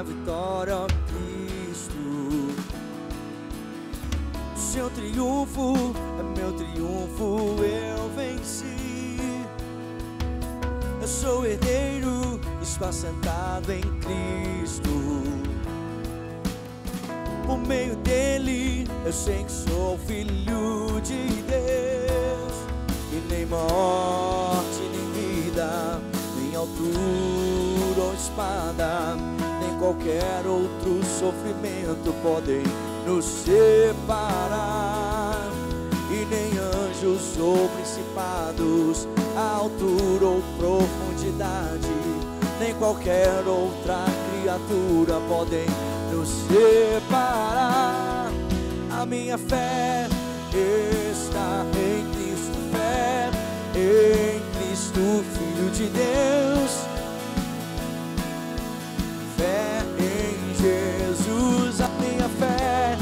vitória, ó Cristo. O seu triunfo é meu triunfo, eu venci. Eu sou herdeiro, estou assentado em Cristo. Por meio dele, eu sei que sou filho de Deus. E nem morte, nem vida, nem altura ou espada, nem qualquer outro sofrimento podem nos separar. E nem anjos ou principados, altura ou profundidade, nem qualquer outra criatura podem nos separar. A minha fé está em Cristo, fé em Cristo, Filho de Deus, fé em Jesus. A minha fé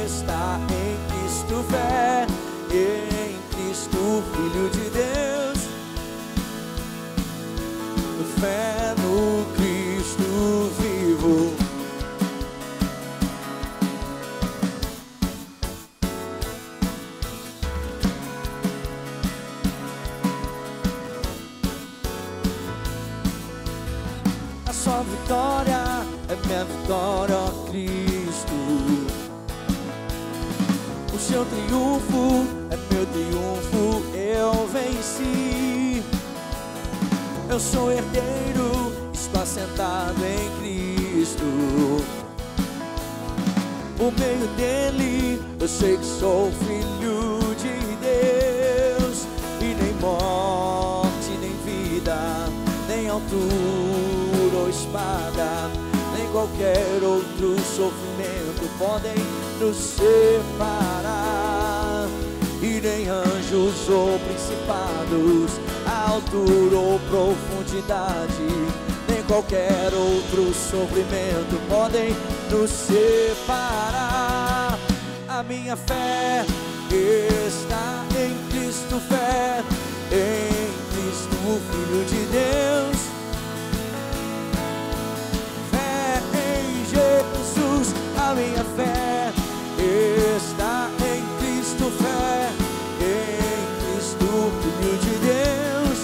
está em Cristo, fé em Cristo, Filho de Deus, fé no Cristo vivo. A sua vitória é minha vitória, ó Cristo. O seu triunfo é meu triunfo, eu venci. Eu sou herdeiro, estou assentado em Cristo. Por meio dele, eu sei que sou filho de Deus. E nem morte, nem vida, nem altura ou espada, nem qualquer outro sofrimento podem nos separar. E nem anjos ou principados, altura ou profundidade, nem qualquer outro sofrimento podem nos separar. A minha fé está em Cristo, fé em Cristo, o Filho de Deus, fé em Jesus. A minha fé está em Cristo, fé em Cristo, Filho de Deus,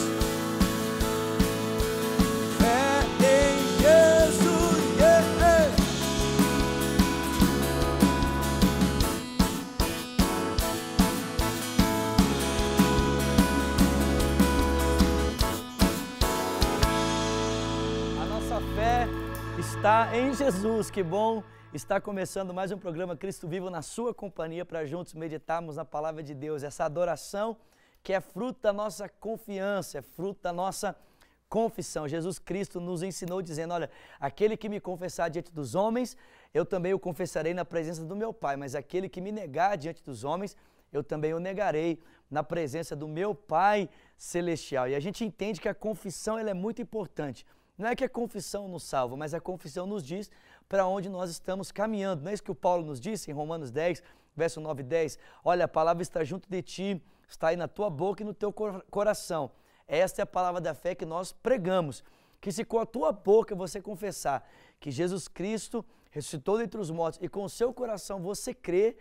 fé em Jesus, yeah. A nossa fé está em Jesus. Que bom estar começando mais um programa Cristo Vivo na sua companhia, para juntos meditarmos na palavra de Deus, essa adoração que é fruto da nossa confiança, é fruto da nossa confissão. Jesus Cristo nos ensinou dizendo, olha, aquele que me confessar diante dos homens, eu também o confessarei na presença do meu Pai, mas aquele que me negar diante dos homens, eu também o negarei na presença do meu Pai Celestial. E a gente entende que a confissão ela é muito importante. Não é que a confissão nos salva, mas a confissão nos diz para onde nós estamos caminhando. Não é isso que o Paulo nos disse em Romanos 10, verso 9 e 10? Olha, a palavra está junto de ti, está aí na tua boca e no teu coração. Esta é a palavra da fé que nós pregamos. Que se com a tua boca você confessar que Jesus Cristo ressuscitou dentre os mortos e com o seu coração você crê,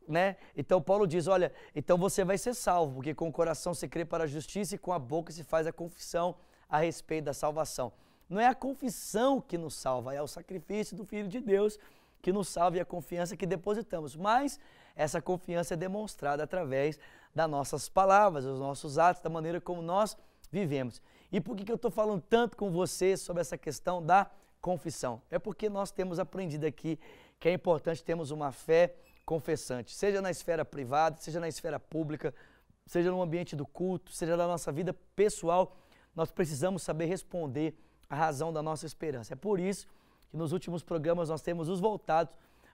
né? Então Paulo diz, olha, então você vai ser salvo, porque com o coração se crê para a justiça e com a boca se faz a confissão a respeito da salvação. Não é a confissão que nos salva, é o sacrifício do Filho de Deus que nos salva e a confiança que depositamos. Mas essa confiança é demonstrada através das nossas palavras, dos nossos atos, da maneira como nós vivemos. E por que eu estou falando tanto com você sobre essa questão da confissão? É porque nós temos aprendido aqui que é importante termos uma fé confessante, seja na esfera privada, seja na esfera pública, seja no ambiente do culto, seja na nossa vida pessoal, nós precisamos saber responder a razão da nossa esperança. É por isso que nos últimos programas nós temos nos voltado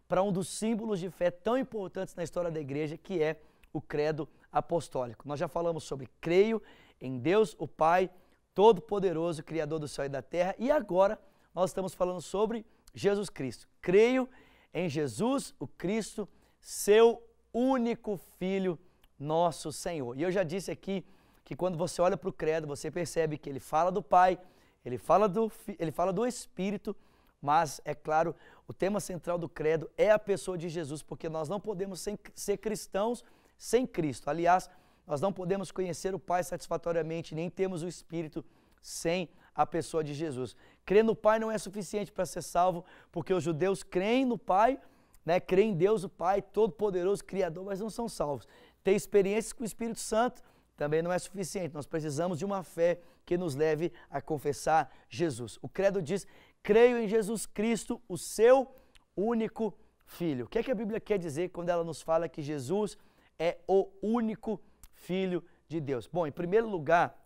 para um dos símbolos de fé tão importantes na história da igreja, que é o credo apostólico. Nós já falamos sobre creio em Deus, o Pai Todo-Poderoso, Criador do céu e da terra, e agora nós estamos falando sobre Jesus Cristo. Creio em Jesus, o Cristo, seu único Filho, nosso Senhor. E eu já disse aqui que quando você olha para o credo, você percebe que ele fala do Pai, ele fala do Espírito, mas, é claro, o tema central do credo é a pessoa de Jesus, porque nós não podemos ser cristãos sem Cristo. Aliás, nós não podemos conhecer o Pai satisfatoriamente, nem temos o Espírito sem a pessoa de Jesus. Crer no Pai não é suficiente para ser salvo, porque os judeus creem no Pai, né, creem em Deus o Pai, Todo-Poderoso, Criador, mas não são salvos. Ter experiências com o Espírito Santo também não é suficiente. Nós precisamos de uma fé que nos leve a confessar Jesus. O credo diz: creio em Jesus Cristo, o seu único Filho. O que é que a Bíblia quer dizer quando ela nos fala que Jesus é o único Filho de Deus? Bom, em primeiro lugar,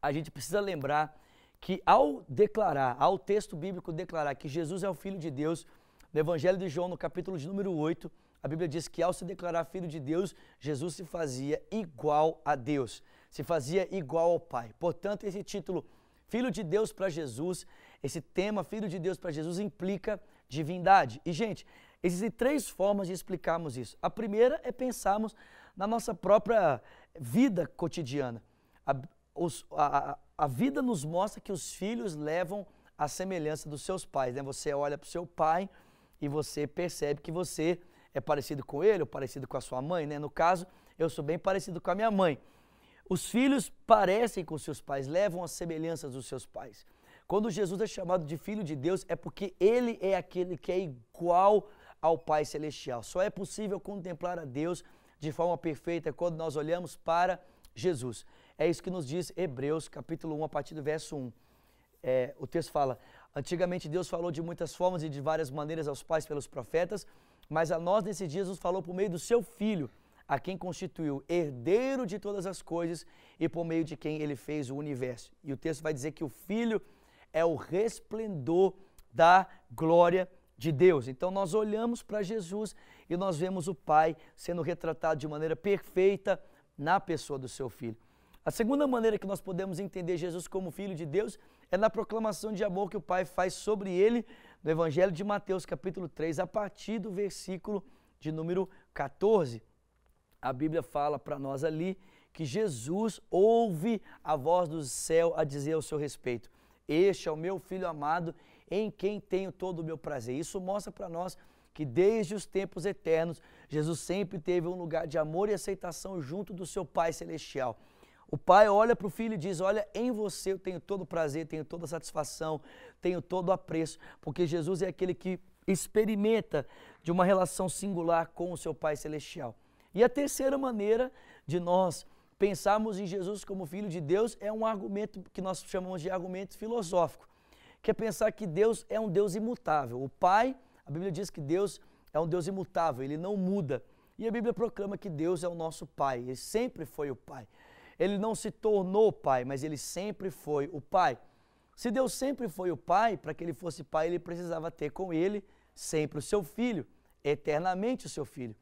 a gente precisa lembrar que ao texto bíblico declarar que Jesus é o Filho de Deus, no Evangelho de João, no capítulo de número 8, a Bíblia diz que ao se declarar Filho de Deus, Jesus se fazia igual a Deus, se fazia igual ao Pai. Portanto, esse título, Filho de Deus para Jesus, esse tema, Filho de Deus para Jesus, implica divindade. E, gente, existem três formas de explicarmos isso. A primeira é pensarmos na nossa própria vida cotidiana. A vida nos mostra que os filhos levam a semelhança dos seus pais, né? Você olha para o seu pai e você percebe que você é parecido com ele ou parecido com a sua mãe, né? No caso, eu sou bem parecido com a minha mãe. Os filhos parecem com seus pais, levam as semelhanças dos seus pais. Quando Jesus é chamado de Filho de Deus, é porque ele é aquele que é igual ao Pai Celestial. Só é possível contemplar a Deus de forma perfeita quando nós olhamos para Jesus. É isso que nos diz Hebreus, capítulo 1, a partir do verso 1. O texto fala: antigamente Deus falou de muitas formas e de várias maneiras aos pais pelos profetas, mas a nós nesses dias nos falou por meio do seu Filho, a quem constituiu herdeiro de todas as coisas e por meio de quem ele fez o universo. E o texto vai dizer que o Filho é o resplendor da glória de Deus. Então nós olhamos para Jesus e nós vemos o Pai sendo retratado de maneira perfeita na pessoa do seu Filho. A segunda maneira que nós podemos entender Jesus como Filho de Deus é na proclamação de amor que o Pai faz sobre ele no Evangelho de Mateus, capítulo 3, a partir do versículo de número 14. A Bíblia fala para nós ali que Jesus ouve a voz do céu a dizer ao seu respeito: este é o meu Filho amado, em quem tenho todo o meu prazer. Isso mostra para nós que desde os tempos eternos, Jesus sempre teve um lugar de amor e aceitação junto do seu Pai Celestial. O Pai olha para o Filho e diz: olha, em você eu tenho todo o prazer, tenho toda a satisfação, tenho todo o apreço, porque Jesus é aquele que experimenta de uma relação singular com o seu Pai Celestial. E a terceira maneira de nós pensarmos em Jesus como Filho de Deus é um argumento que nós chamamos de argumento filosófico, que é pensar que Deus é um Deus imutável. O Pai, a Bíblia diz que Deus é um Deus imutável, ele não muda. E a Bíblia proclama que Deus é o nosso Pai, ele sempre foi o Pai. Ele não se tornou Pai, mas ele sempre foi o Pai. Se Deus sempre foi o Pai, para que ele fosse Pai, ele precisava ter com ele sempre o seu Filho, eternamente o seu Filho.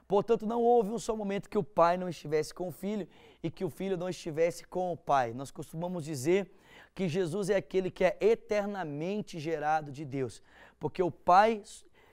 Portanto, não houve um só momento que o Pai não estivesse com o Filho e que o Filho não estivesse com o Pai. Nós costumamos dizer que Jesus é aquele que é eternamente gerado de Deus, porque o Pai,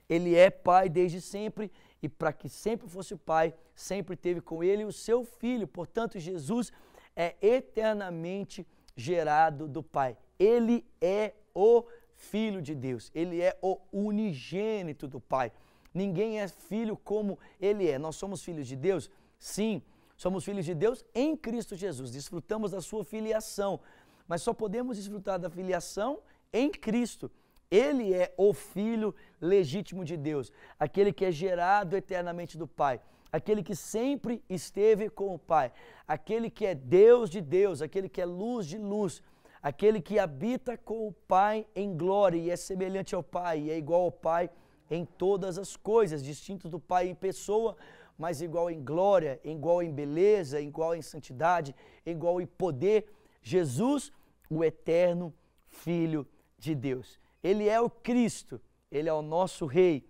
ele é Pai desde sempre, e para que sempre fosse o Pai, sempre teve com ele o seu Filho. Portanto, Jesus é eternamente gerado do Pai. Ele é o Filho de Deus, ele é o unigênito do Pai. Ninguém é filho como ele é. Nós somos filhos de Deus? Sim, somos filhos de Deus em Cristo Jesus. Desfrutamos da sua filiação, mas só podemos desfrutar da filiação em Cristo. Ele é o Filho legítimo de Deus, aquele que é gerado eternamente do Pai, aquele que sempre esteve com o Pai, aquele que é Deus de Deus, aquele que é luz de luz, aquele que habita com o Pai em glória e é semelhante ao Pai e é igual ao Pai em todas as coisas, distinto do Pai em pessoa, mas igual em glória, igual em beleza, igual em santidade, igual em poder. Jesus, o eterno Filho de Deus. Ele é o Cristo, ele é o nosso Rei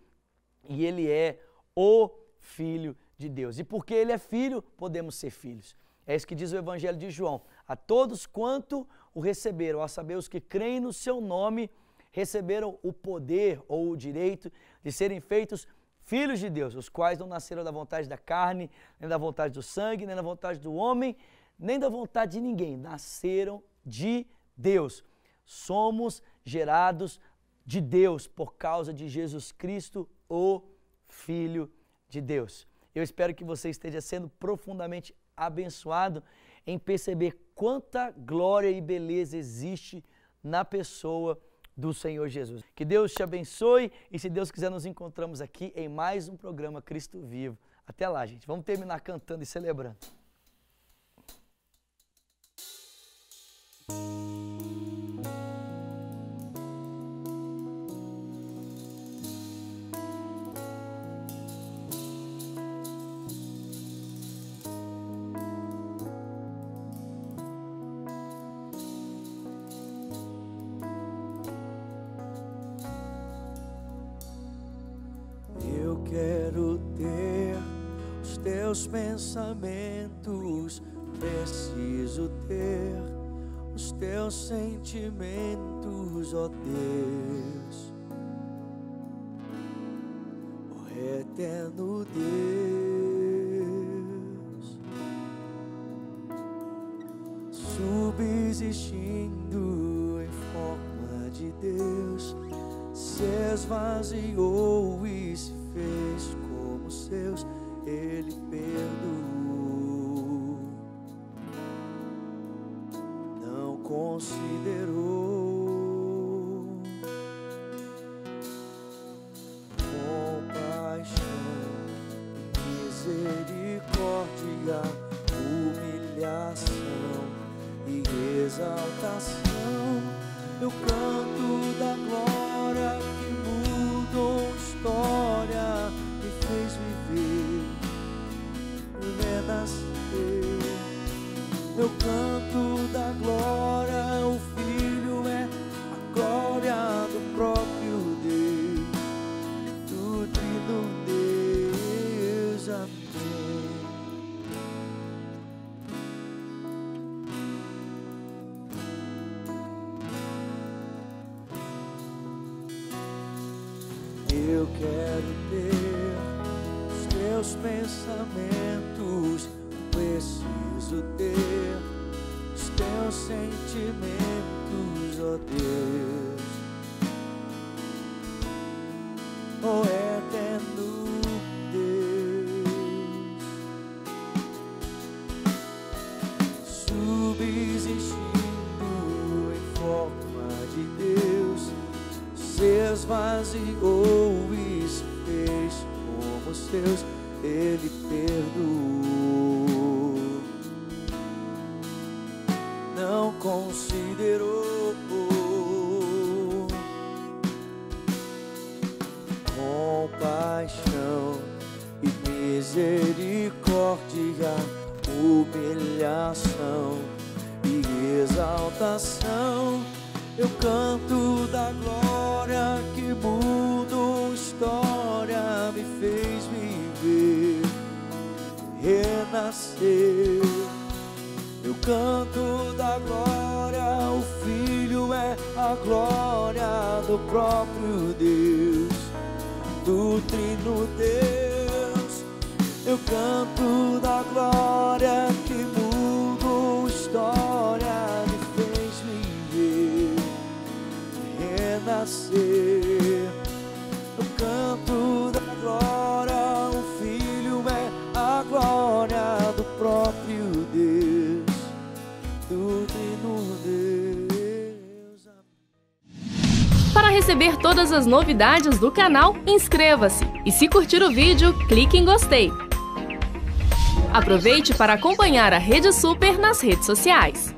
e ele é o Filho de Deus. E porque ele é filho, podemos ser filhos. É isso que diz o Evangelho de João. A todos quanto o receberam, a saber, os que creem no seu nome, receberam o poder ou o direito de serem feitos filhos de Deus, os quais não nasceram da vontade da carne, nem da vontade do sangue, nem da vontade do homem, nem da vontade de ninguém. Nasceram de Deus. Somos gerados de Deus por causa de Jesus Cristo, o Filho de Deus. Eu espero que você esteja sendo profundamente abençoado em perceber quanta glória e beleza existe na pessoa do Senhor Jesus. Que Deus te abençoe e, se Deus quiser, nos encontramos aqui em mais um programa Cristo Vivo. Até lá, gente. Vamos terminar cantando e celebrando. Eu quero ter os teus pensamentos, preciso ter os teus sentimentos, ó Deus, ó eterno Deus, subsistindo em forma de Deus, se esvaziou e se fez como seus, Ele perdoou, não considerou compaixão, misericórdia, humilhação e exaltação. Eu canto da glória que mudou história, me fez viver, me renasceu. Eu canto da glória, o Filho é a glória do próprio Deus, do Trino Deus. Amém. Eu quero ter os teus pensamentos, preciso ter os teus sentimentos, ó Deus, ó eterno Deus, subsistindo em forma de Deus, se esvaziou e se fez como seus, Ele perdoou, não considerou compaixão e misericórdia, humilhação e exaltação. Eu canto da glória que mudou história, me fez viver, renascer. Eu canto da glória, o Filho é a glória do próprio Deus, do Trino Deus. Eu canto da glória que mudou história, me fez viver, renascer. Eu canto da glória, o Filho é a glória do próprio Deus, do Trino Deus. Para receber todas as novidades do canal, inscreva-se e, se curtir o vídeo, clique em gostei. Aproveite para acompanhar a Rede Super nas redes sociais.